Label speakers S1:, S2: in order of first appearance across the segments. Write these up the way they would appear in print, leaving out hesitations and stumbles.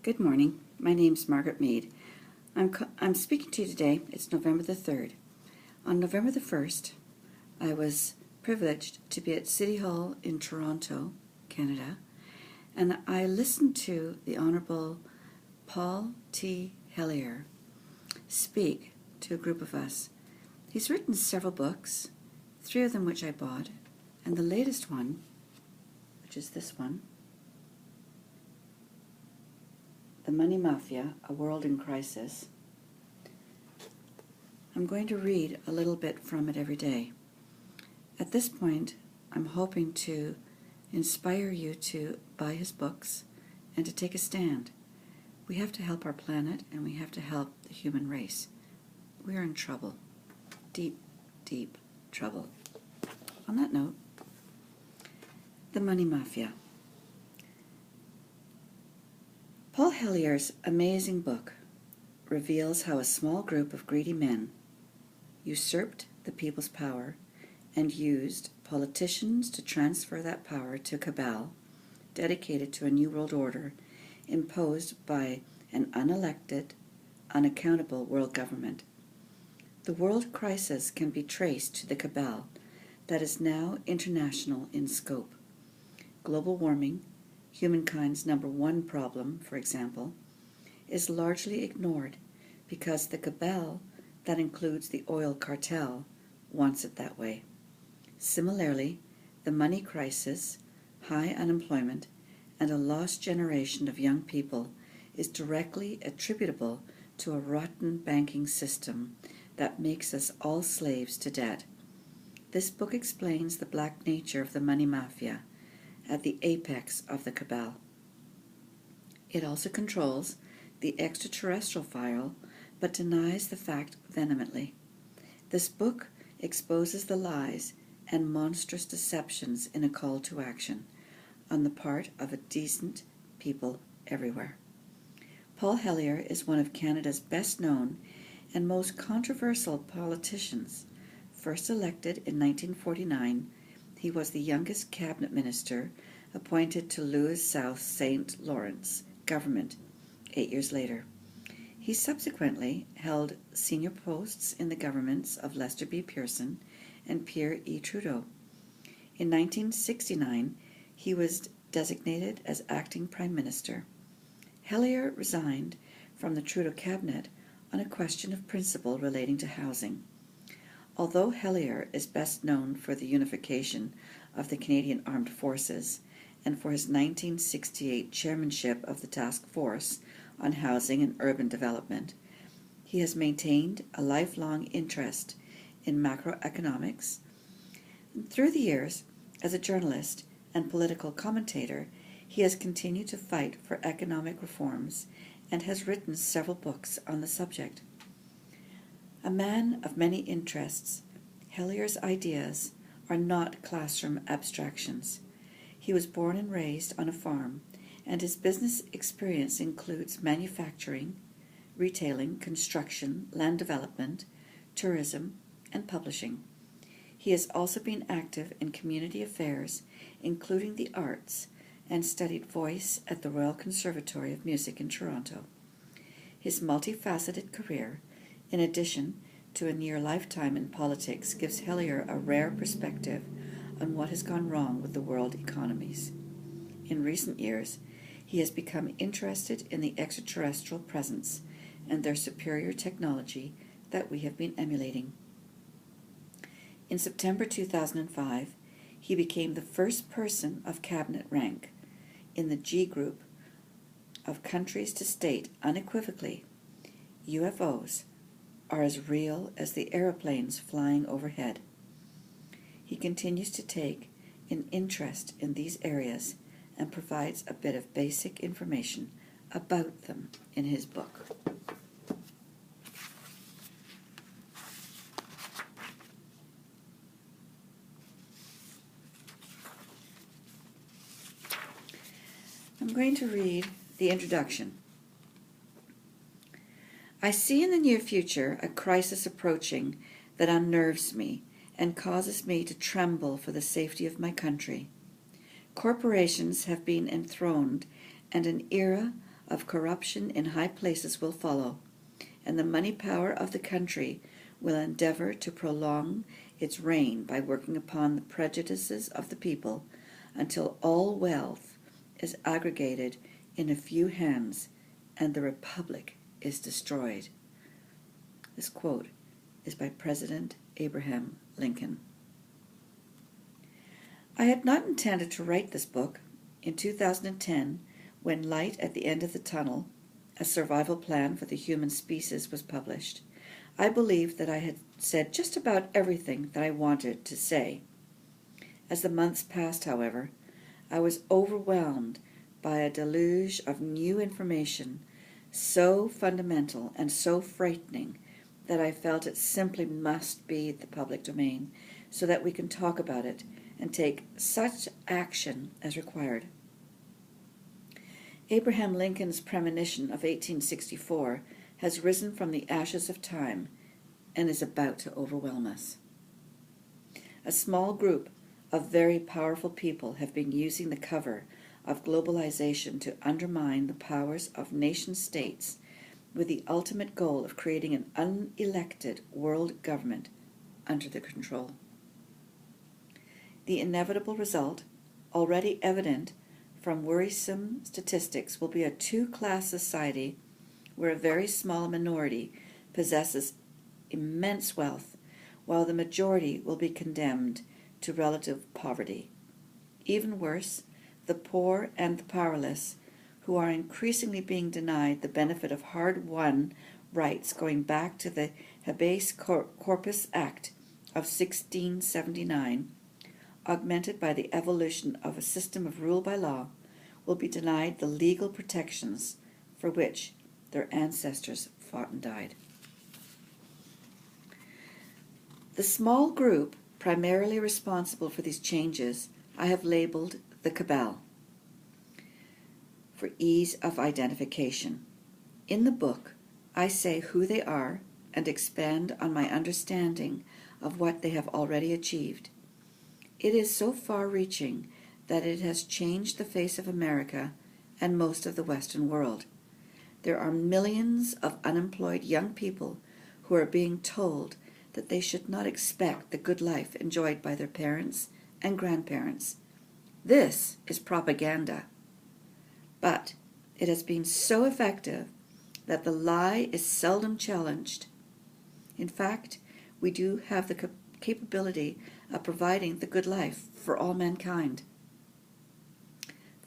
S1: Good morning. My name's Margaret Mead. I'm speaking to you today. It's November the 3rd. On November the 1st, I was privileged to be at City Hall in Toronto, Canada, and I listened to the Honourable Paul T. Hellyer speak to a group of us. He's written several books, 3 of them which I bought, and the latest one, which is this one, The Money Mafia, A World in Crisis. I'm going to read a little bit from it every day. At this point, I'm hoping to inspire you to buy his books and to take a stand. We have to help our planet and we have to help the human race. We are in trouble. Deep, deep trouble. On that note, The Money Mafia. Paul Hellyer's amazing book reveals how a small group of greedy men usurped the people's power and used politicians to transfer that power to a cabal dedicated to a new world order imposed by an unelected, unaccountable world government. The world crisis can be traced to the cabal that is now international in scope. Global warming, humankind's #1 problem, for example, is largely ignored because the cabal that includes the oil cartel wants it that way. Similarly, the money crisis, high unemployment, and a lost generation of young people is directly attributable to a rotten banking system that makes us all slaves to debt. This book explains the black nature of the money mafia at the apex of the cabal. It also controls the extraterrestrial file, but denies the fact vehemently. This book exposes the lies and monstrous deceptions in a call to action on the part of a decent people everywhere. Paul Hellyer is one of Canada's best-known and most controversial politicians. First elected in 1949, he was the youngest cabinet minister appointed to Louis South St. Lawrence government 8 years later. He subsequently held senior posts in the governments of Lester B. Pearson and Pierre E. Trudeau. In 1969, he was designated as acting prime minister. Hellyer resigned from the Trudeau cabinet on a question of principle relating to housing. Although Hellyer is best known for the unification of the Canadian Armed Forces and for his 1968 chairmanship of the Task Force on Housing and Urban Development, he has maintained a lifelong interest in macroeconomics. Through the years, as a journalist and political commentator, he has continued to fight for economic reforms and has written several books on the subject. A man of many interests, Hellyer's ideas are not classroom abstractions. He was born and raised on a farm, and his business experience includes manufacturing, retailing, construction, land development, tourism, and publishing. He has also been active in community affairs, including the arts, and studied voice at the Royal Conservatory of Music in Toronto. His multifaceted career, in addition to a near lifetime in politics, gives Hellyer a rare perspective on what has gone wrong with the world economies. In recent years, he has become interested in the extraterrestrial presence and their superior technology that we have been emulating. In September 2005, he became the first person of cabinet rank in the G group of countries to state unequivocally, UFOs are as real as the aeroplanes flying overhead. He continues to take an interest in these areas and provides a bit of basic information about them in his book. I'm going to read the introduction. I see in the near future a crisis approaching that unnerves me and causes me to tremble for the safety of my country. Corporations have been enthroned, and an era of corruption in high places will follow, and the money power of the country will endeavor to prolong its reign by working upon the prejudices of the people until all wealth is aggregated in a few hands and the republic is destroyed. This quote is by President Abraham Lincoln. I had not intended to write this book. In 2010, when Light at the End of the Tunnel, a survival plan for the human species, was published, I believed that I had said just about everything that I wanted to say. As the months passed, however, I was overwhelmed by a deluge of new information so fundamental and so frightening that I felt it simply must be the public domain so that we can talk about it and take such action as required. Abraham Lincoln's premonition of 1864 has risen from the ashes of time and is about to overwhelm us. A small group of very powerful people have been using the cover of globalization to undermine the powers of nation-states with the ultimate goal of creating an unelected world government under their control. The inevitable result, already evident from worrisome statistics, will be a two-class society where a very small minority possesses immense wealth, while the majority will be condemned to relative poverty. Even worse, the poor and the powerless, who are increasingly being denied the benefit of hard-won rights going back to the Habeas Corpus Act of 1679, augmented by the evolution of a system of rule by law, will be denied the legal protections for which their ancestors fought and died. The small group primarily responsible for these changes I have labeled the cabal, for ease of identification. In the book, I say who they are and expand on my understanding of what they have already achieved. It is so far-reaching that it has changed the face of America and most of the Western world. There are millions of unemployed young people who are being told that they should not expect the good life enjoyed by their parents and grandparents. This is propaganda. But it has been so effective that the lie is seldom challenged. In fact, we do have the capability of providing the good life for all mankind.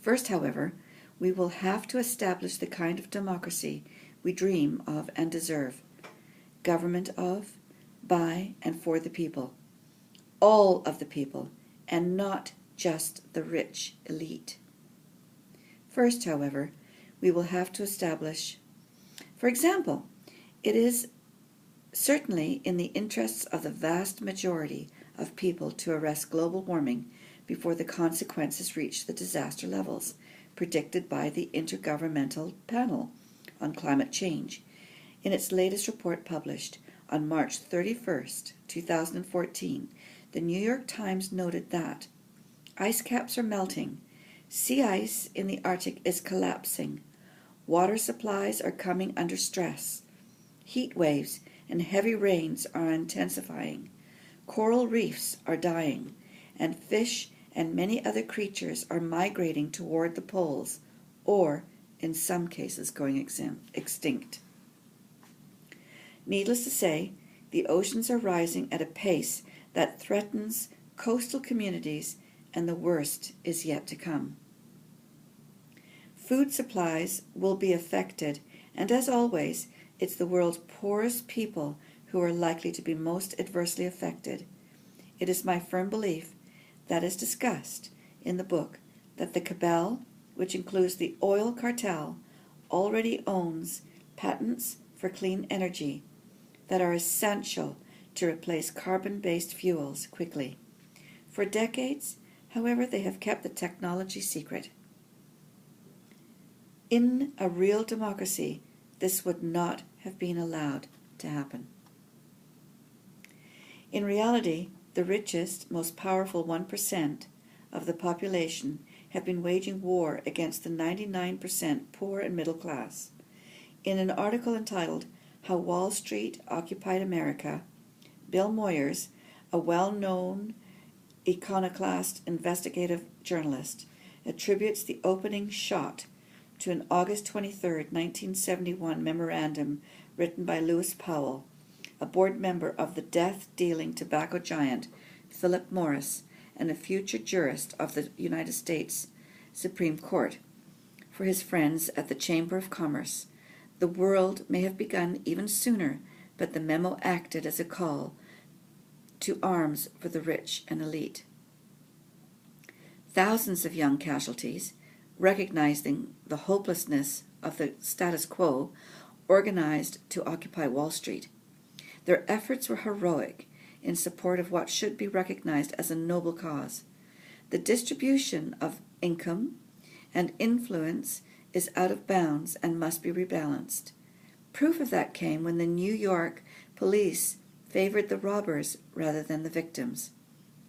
S1: First, however, we will have to establish the kind of democracy we dream of and deserve. Government of, by, and for the people. All of the people, and not just the rich elite. First, however, we will have to establish, for example, it is certainly in the interests of the vast majority of people to arrest global warming before the consequences reach the disaster levels predicted by the Intergovernmental Panel on Climate Change. In its latest report published on March 31st, 2014, the New York Times noted that ice caps are melting, sea ice in the Arctic is collapsing, water supplies are coming under stress, heat waves and heavy rains are intensifying, coral reefs are dying, and fish and many other creatures are migrating toward the poles, or, in some cases, going extinct. Needless to say, the oceans are rising at a pace that threatens coastal communities, and the worst is yet to come. Food supplies will be affected, and as always, it's the world's poorest people who are likely to be most adversely affected. It is my firm belief that is discussed in the book that the cabal, which includes the oil cartel, already owns patents for clean energy that are essential to replace carbon-based fuels quickly. For decades, however, they have kept the technology secret. In a real democracy, this would not have been allowed to happen. In reality, the richest, most powerful 1% of the population have been waging war against the 99% poor and middle class. In an article entitled How Wall Street Occupied America, Bill Moyers, a well-known iconoclast investigative journalist, attributes the opening shot to an August 23, 1971 memorandum written by Lewis Powell, a board member of the death-dealing tobacco giant Philip Morris and a future jurist of the United States Supreme Court, for his friends at the Chamber of Commerce. The world may have begun even sooner, but the memo acted as a call to arms for the rich and elite. Thousands of young casualties, recognizing the hopelessness of the status quo, organized to occupy Wall Street. Their efforts were heroic in support of what should be recognized as a noble cause. The distribution of income and influence is out of bounds and must be rebalanced. Proof of that came when the New York police favored the robbers rather than the victims.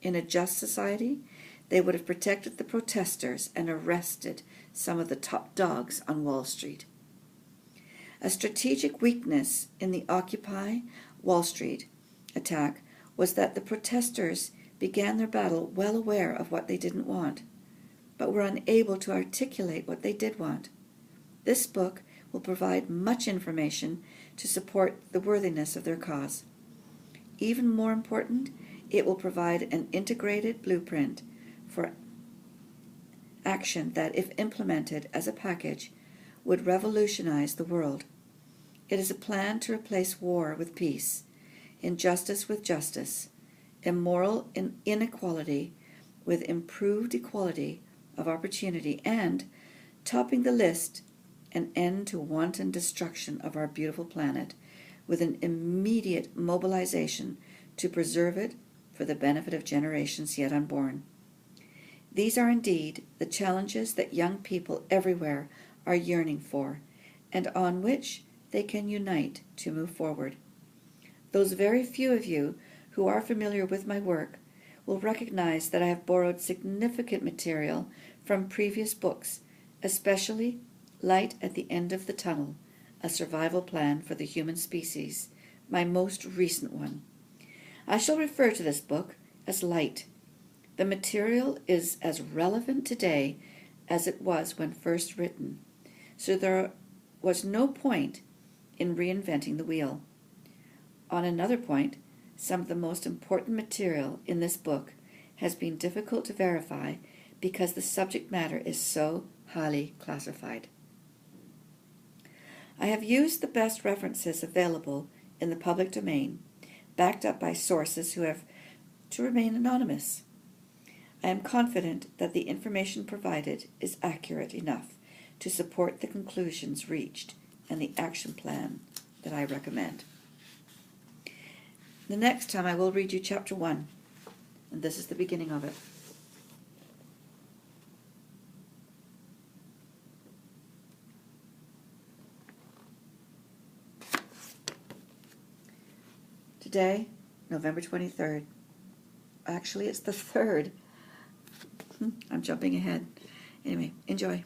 S1: In a just society, they would have protected the protesters and arrested some of the top dogs on Wall Street. A strategic weakness in the Occupy Wall Street attack was that the protesters began their battle well aware of what they didn't want, but were unable to articulate what they did want. This book will provide much information to support the worthiness of their cause. Even more important, it will provide an integrated blueprint for action that, if implemented as a package, would revolutionize the world. It is a plan to replace war with peace, injustice with justice, immoral inequality with improved equality of opportunity, and, topping the list, an end to wanton destruction of our beautiful planet, with an immediate mobilization to preserve it for the benefit of generations yet unborn. These are indeed the challenges that young people everywhere are yearning for, and on which they can unite to move forward. Those very few of you who are familiar with my work will recognize that I have borrowed significant material from previous books, especially Light at the End of the Tunnel, A Survival Plan for the Human Species, my most recent one. I shall refer to this book as Light. The material is as relevant today as it was when first written, so there was no point in reinventing the wheel. On another point, some of the most important material in this book has been difficult to verify because the subject matter is so highly classified. I have used the best references available in the public domain, backed up by sources who have to remain anonymous. I am confident that the information provided is accurate enough to support the conclusions reached and the action plan that I recommend. The next time I will read you Chapter 1, and this is the beginning of it. Today, November 23rd. Actually, it's the 3rd. I'm jumping ahead. Anyway, enjoy.